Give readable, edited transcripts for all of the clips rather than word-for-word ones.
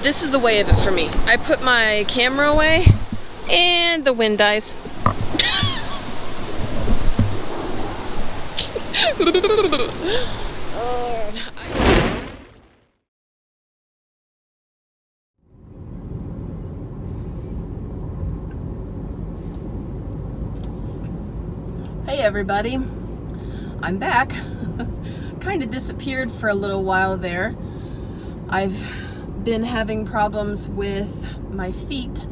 This is the way of it for me. I put my camera away and the wind dies. Hey everybody, I'm back. Kind of disappeared for a little while there. I've been having problems with my feet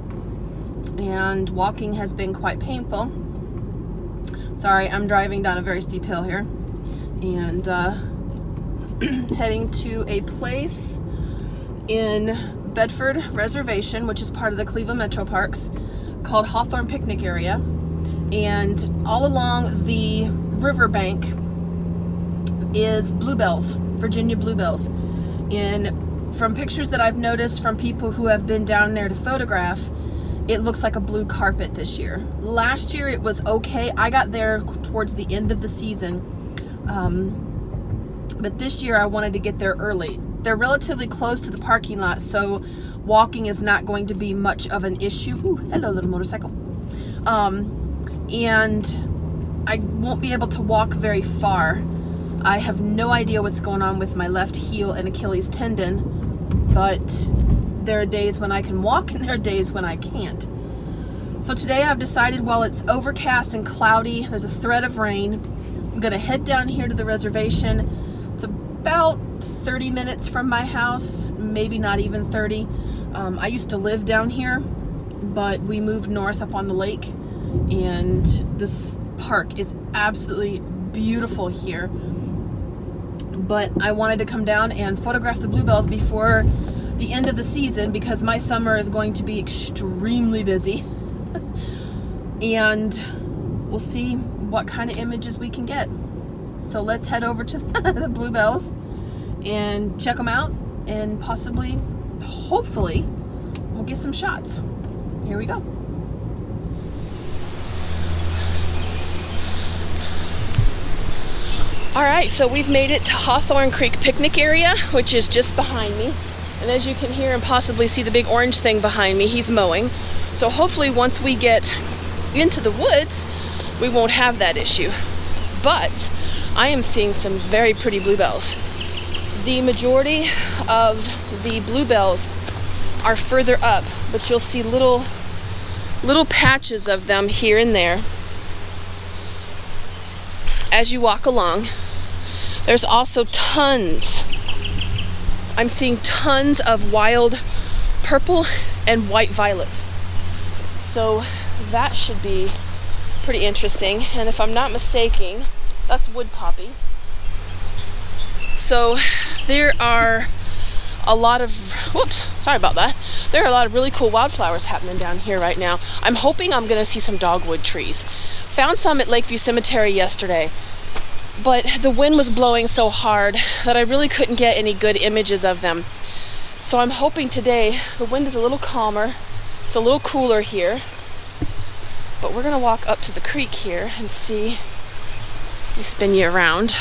and walking has been quite painful. Sorry, I'm driving down a very steep hill here and heading to a place in Bedford Reservation, which is part of the Cleveland Metroparks, called Hawthorne Picnic Area. And all along the riverbank is Bluebells, Virginia Bluebells. From pictures that I've noticed from people who have been down there to photograph, it looks like a blue carpet this year. Last year it was okay. I got there towards the end of the season. But this year I wanted to get there early. They're relatively close to the parking lot, so walking is not going to be much of an issue. Ooh, hello little motorcycle. And I won't be able to walk very far. I have no idea what's going on with my left heel and Achilles tendon, but there are days when I can walk and there are days when I can't. So today I've decided, while it's overcast and cloudy, there's a threat of rain, I'm gonna head down here to the reservation. It's about 30 minutes from my house, maybe not even 30. I used to live down here, but we moved north up on the lake, and this park is absolutely beautiful here. But I wanted to come down and photograph the bluebells before the end of the season because my summer is going to be extremely busy. And we'll see what kind of images we can get. So let's head over to the bluebells and check them out, and possibly, hopefully, we'll get some shots. Here we go. All right, so we've made it to Hawthorne Creek Picnic Area, which is just behind me. And as you can hear and possibly see the big orange thing behind me, he's mowing. So hopefully once we get into the woods, we won't have that issue. But I am seeing some very pretty bluebells. The majority of the bluebells are further up, but you'll see little patches of them here and there as you walk along. There's also tons. I'm seeing tons of wild purple and white violet. So that should be pretty interesting. And if I'm not mistaken, that's wood poppy. So there are a lot of, whoops, sorry about that. There are a lot of really cool wildflowers happening down here right now. I'm hoping I'm gonna see some dogwood trees. Found some at Lakeview Cemetery yesterday, but the wind was blowing so hard that I really couldn't get any good images of them. So I'm hoping today the wind is a little calmer, it's a little cooler here, but we're gonna walk up to the creek here and see. Let me spin you around.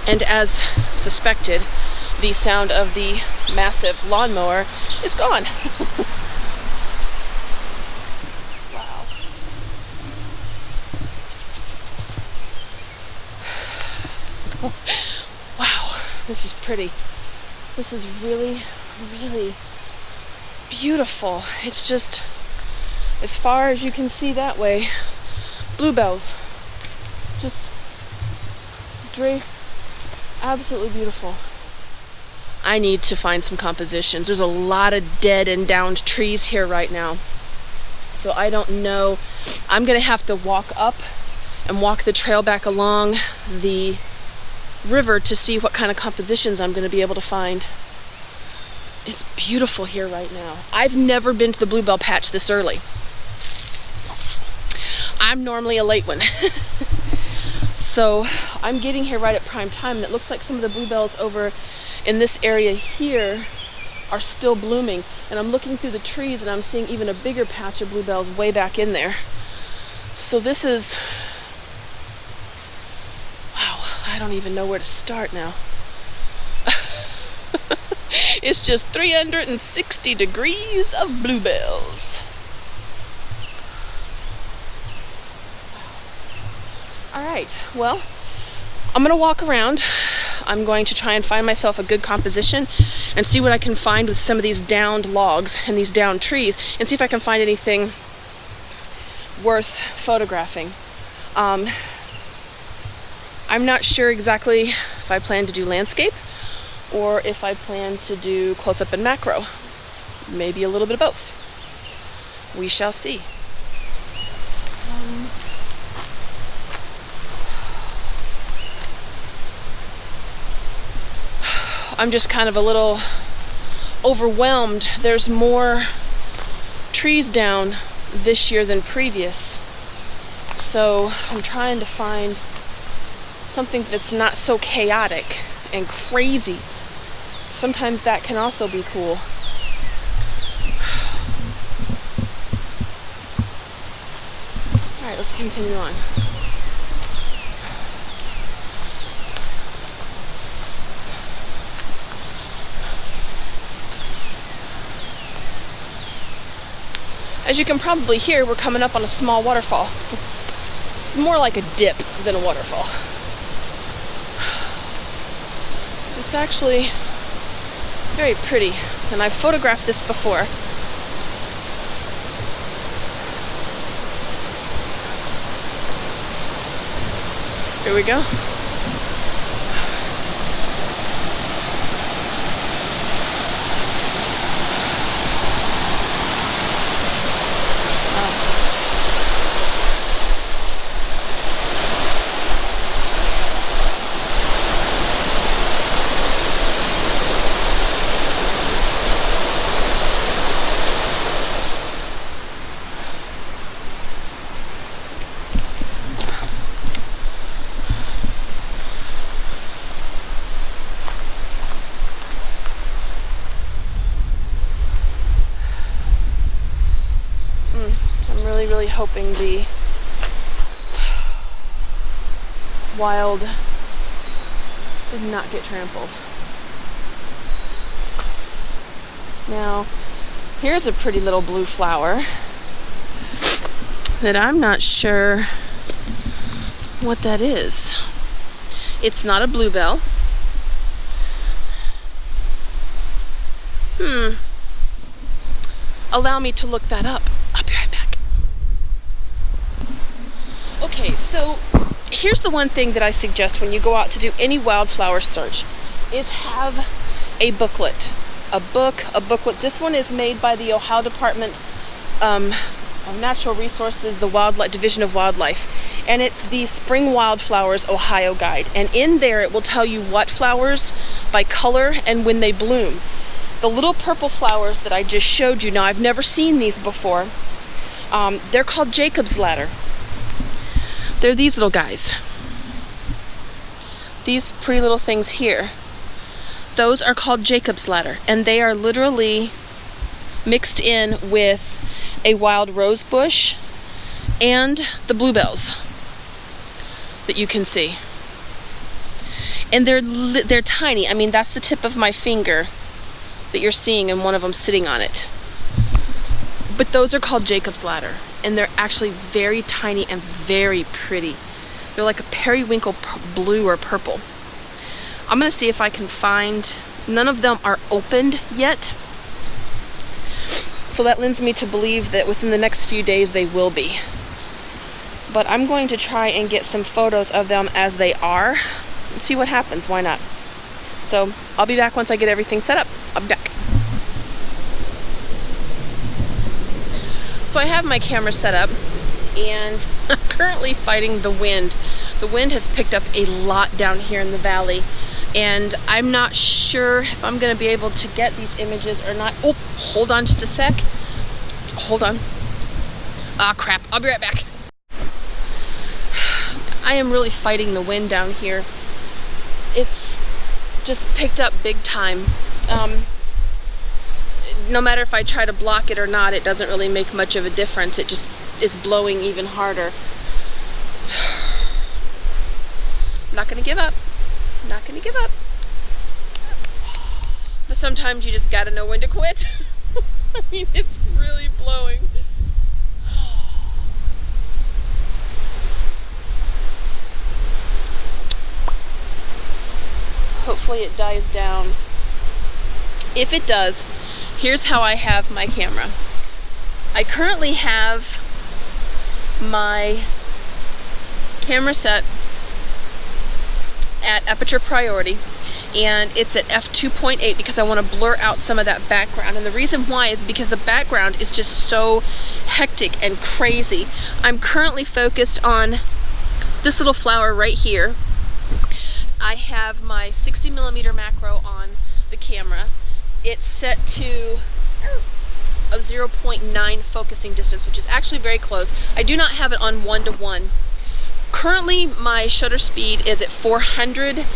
And as suspected, the sound of the massive lawnmower is gone. Wow. Wow, this is pretty. This is really, really beautiful. It's just, as far as you can see that way, bluebells. Just absolutely beautiful. I need to find some compositions. There's a lot of dead and downed trees here right now. So I don't know. I'm gonna have to walk up and walk the trail back along the river to see what kind of compositions I'm gonna be able to find. It's beautiful here right now. I've never been to the bluebell patch this early. I'm normally a late one. So I'm getting here right at prime time, and it looks like some of the bluebells over in this area here are still blooming. And I'm looking through the trees and I'm seeing even a bigger patch of bluebells way back in there. So this is, wow, I don't even know where to start now. It's just 360 degrees of bluebells. All right, well, I'm gonna walk around. I'm going to try and find myself a good composition and see what I can find with some of these downed logs and these downed trees, and see if I can find anything worth photographing. I'm not sure exactly if I plan to do landscape or if I plan to do close-up and macro. Maybe a little bit of both. We shall see. I'm just kind of a little overwhelmed. There's more trees down this year than previous. So I'm trying to find something that's not so chaotic and crazy. Sometimes that can also be cool. All right, let's continue on. As you can probably hear, we're coming up on a small waterfall. It's more like a dip than a waterfall. It's actually very pretty, and I've photographed this before. Here we go. Really hoping the wild did not get trampled. Now, here's a pretty little blue flower that I'm not sure what that is. It's not a bluebell. Allow me to look that up. I'll be right back. Okay, so here's the one thing that I suggest when you go out to do any wildflower search is have a booklet. A booklet. This one is made by the Ohio Department of Natural Resources, the Wildlife Division of Wildlife, and it's the Spring Wildflowers Ohio Guide. And in there it will tell you what flowers by color and when they bloom. The little purple flowers that I just showed you, now I've never seen these before. They're called Jacob's Ladder. They're these little guys. These pretty little things here. Those are called Jacob's Ladder, and they are literally mixed in with a wild rose bush and the bluebells that you can see. And they're tiny. I mean, that's the tip of my finger that you're seeing, and one of them sitting on it. But those are called Jacob's Ladder, and they're actually very tiny and very pretty. They're like a periwinkle blue or purple. I'm gonna see if I can find, none of them are opened yet, so that lends me to believe that within the next few days they will be. But I'm going to try and get some photos of them as they are and see what happens. Why not? So I'll be back once I get everything set up. I'll be back. So I have my camera set up, and I'm currently fighting the wind. The wind has picked up a lot down here in the valley, and I'm not sure if I'm gonna be able to get these images or not. Oh, hold on just a sec. Hold on. Ah, crap, I'll be right back. I am really fighting the wind down here. It's just picked up big time. No matter if I try to block it or not, it doesn't really make much of a difference. It just is blowing even harder. I'm not gonna give up. I'm not gonna give up. But sometimes you just gotta know when to quit. I mean, it's really blowing. Hopefully it dies down. If it does, here's how I have my camera. I currently have my camera set at aperture priority, and it's at f2.8 because I want to blur out some of that background. And the reason why is because the background is just so hectic and crazy. I'm currently focused on this little flower right here. I have my 60mm macro on the camera. It's set to a 0.9 focusing distance, which is actually very close. I do not have it on 1:1. Currently, my shutter speed is at 400,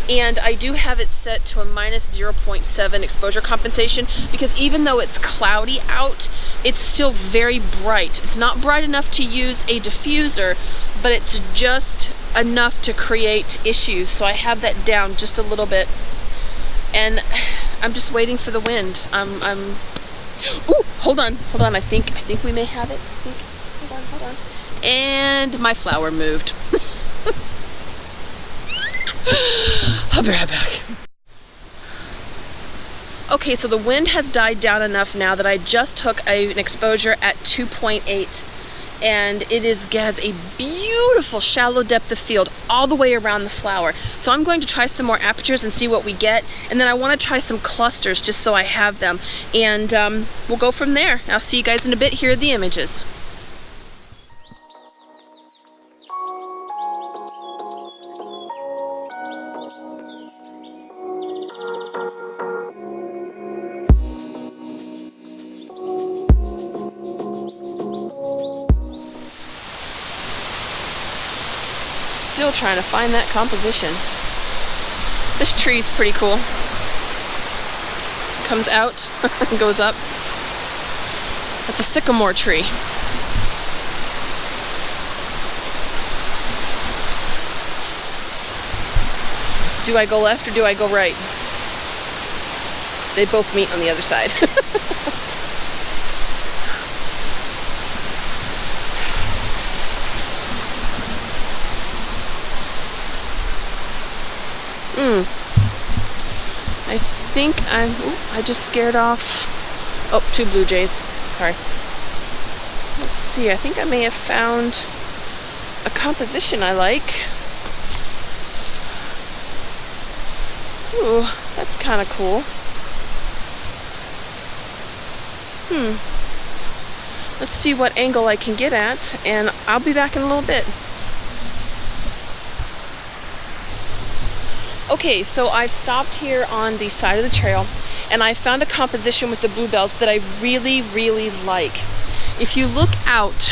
and I do have it set to a -0.7 exposure compensation because even though it's cloudy out, it's still very bright. It's not bright enough to use a diffuser, but it's just enough to create issues. So I have that down just a little bit, and I'm just waiting for the wind. Ooh, hold on. I think we may have it. Hold on. And my flower moved. I'll be right back. Okay, so the wind has died down enough now that I just took an exposure at 2.8, and it has a beautiful shallow depth of field all the way around the flower. So I'm going to try some more apertures and see what we get, and then I want to try some clusters just so I have them, and we'll go from there. I'll see you guys in a bit. Here are the images. Still trying to find that composition. This tree's pretty cool. Comes out and goes up. That's a sycamore tree. Do I go left or do I go right? They both meet on the other side. I think I just scared off, two blue jays, sorry. Let's see, I think I may have found a composition I like. Ooh, that's kind of cool. Let's see what angle I can get at, and I'll be back in a little bit. Okay, so I've stopped here on the side of the trail, and I found a composition with the bluebells that I really, really like. If you look out,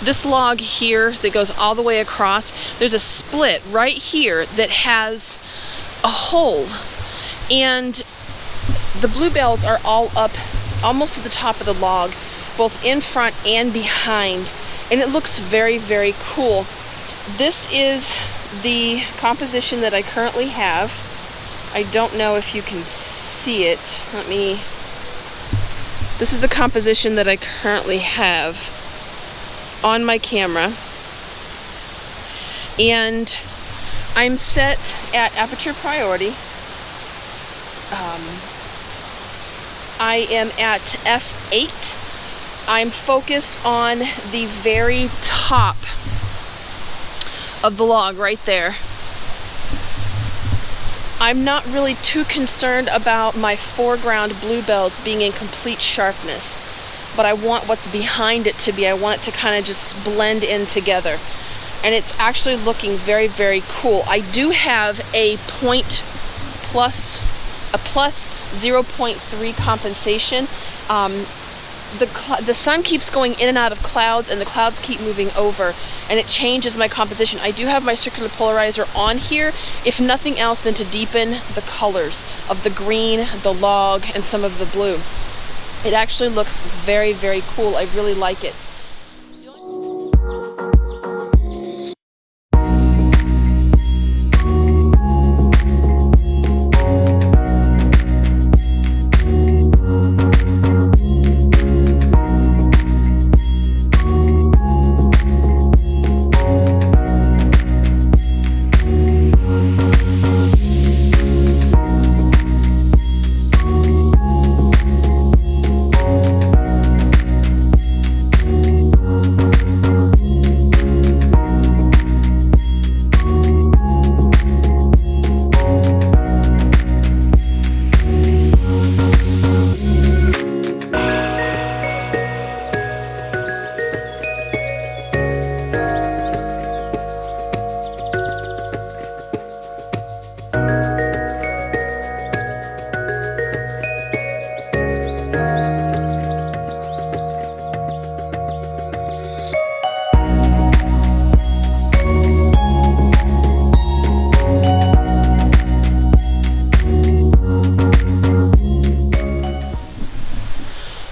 this log here that goes all the way across, there's a split right here that has a hole, and the bluebells are all up almost to the top of the log, both in front and behind, and it looks very, very cool. This is the composition that I currently have. I don't know if you can see it. This is the composition that I currently have on my camera, and I'm set at aperture priority. I am at f8. I'm focused on the very top of the log right there. I'm not really too concerned about my foreground bluebells being in complete sharpness, but I want what's behind it to be. I want it to kind of just blend in together. and it's actually looking very, very cool. I do have a plus 0.3 compensation. The sun keeps going in and out of clouds, and the clouds keep moving over, and it changes my composition. I do have my circular polarizer on here, if nothing else than to deepen the colors of the green, the log, and some of the blue. It actually looks very, very cool. I really like it.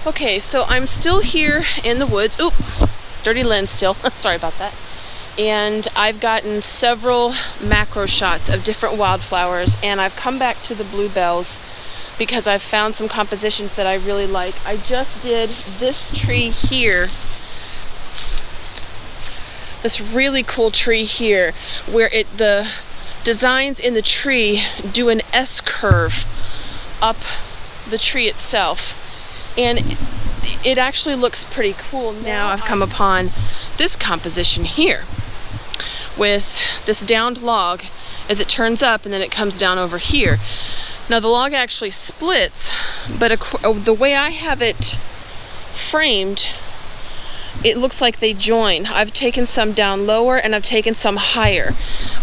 Okay, so I'm still here in the woods. Oop, dirty lens still. Sorry about that. And I've gotten several macro shots of different wildflowers, and I've come back to the bluebells because I've found some compositions that I really like. I just did this tree here, this really cool tree here, where the designs in the tree do an S curve up the tree itself, and it actually looks pretty cool. Now I've come upon this composition here with this downed log as it turns up, and then it comes down over here. Now the log actually splits, but the way I have it framed, it looks like they join. I've taken some down lower and I've taken some higher.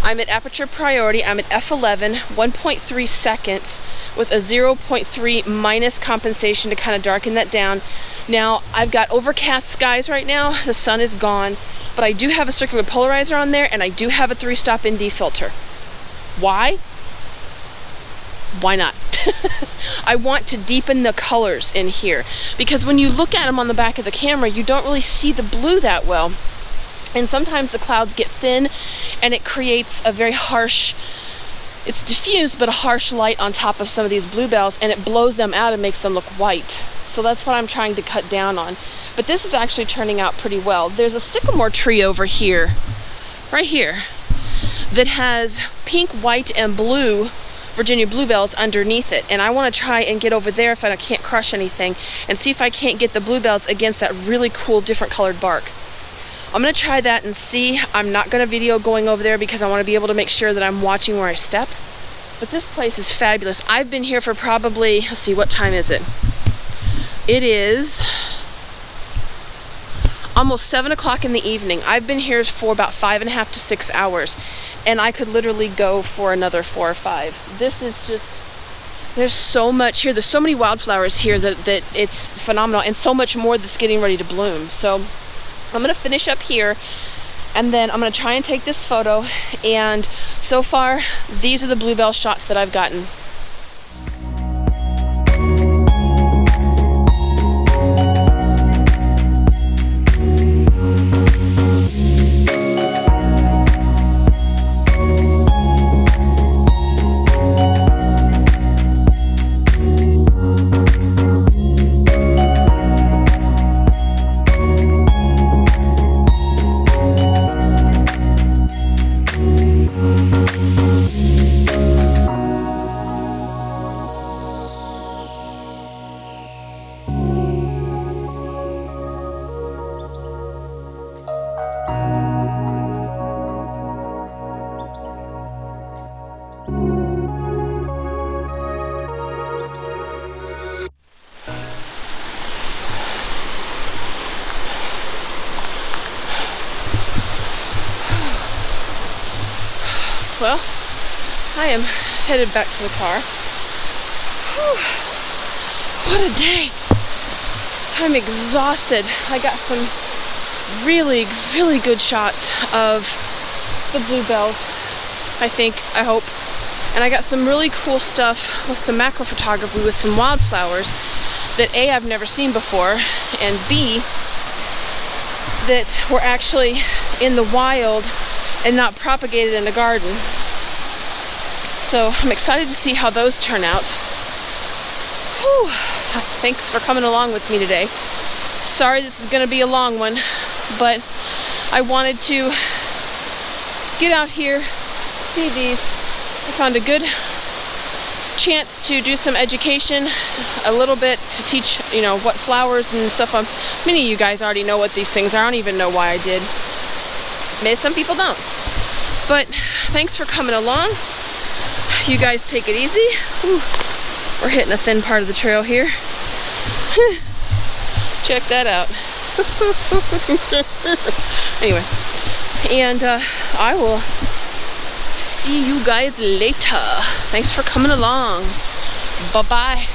I'm at aperture priority. I'm at f11, 1.3 seconds with a 0.3 minus compensation to kind of darken that down. Now I've got overcast skies right now. The sun is gone, but I do have a circular polarizer on there, and I do have a 3-stop ND filter. Why? Why not? I want to deepen the colors in here, because when you look at them on the back of the camera, you don't really see the blue that well. And sometimes the clouds get thin and it creates a very harsh, it's diffused, but a harsh light on top of some of these bluebells, and it blows them out and makes them look white. So that's what I'm trying to cut down on. But this is actually turning out pretty well. There's a sycamore tree over here, right here, that has pink, white, and blue Virginia bluebells underneath it, and I want to try and get over there if I can't crush anything and see if I can't get the bluebells against that really cool different colored bark. I'm going to try that and see. I'm not going to video going over there because I want to be able to make sure that I'm watching where I step. But this place is fabulous. I've been here for probably, let's see, what time is it? It is almost 7 o'clock in the evening. I've been here for about 5.5 to 6 hours, and I could literally go for another 4 or 5. This is just, there's so much here. There's so many wildflowers here that it's phenomenal, and so much more that's getting ready to bloom. So I'm gonna finish up here, and then I'm gonna try and take this photo. And so far, these are the bluebell shots that I've gotten. well, I am headed back to the car. Whew. What a day. I'm exhausted. I got some really, really good shots of the bluebells, I hope. And I got some really cool stuff with some macro photography with some wildflowers that A, I've never seen before, and B, that were actually in the wild and not propagated in a garden. So I'm excited to see how those turn out. Whew. Thanks for coming along with me today. Sorry this is gonna be a long one, but I wanted to get out here, see these. I found a good chance to do some education, a little bit to teach, you know, what flowers and stuff. Many of you guys already know what these things are. I don't even know why I did. Maybe some people don't. But thanks for coming along. You guys take it easy. Ooh, we're hitting a thin part of the trail here. Check that out. Anyway, and I will see you guys later. Thanks for coming along. Bye-bye.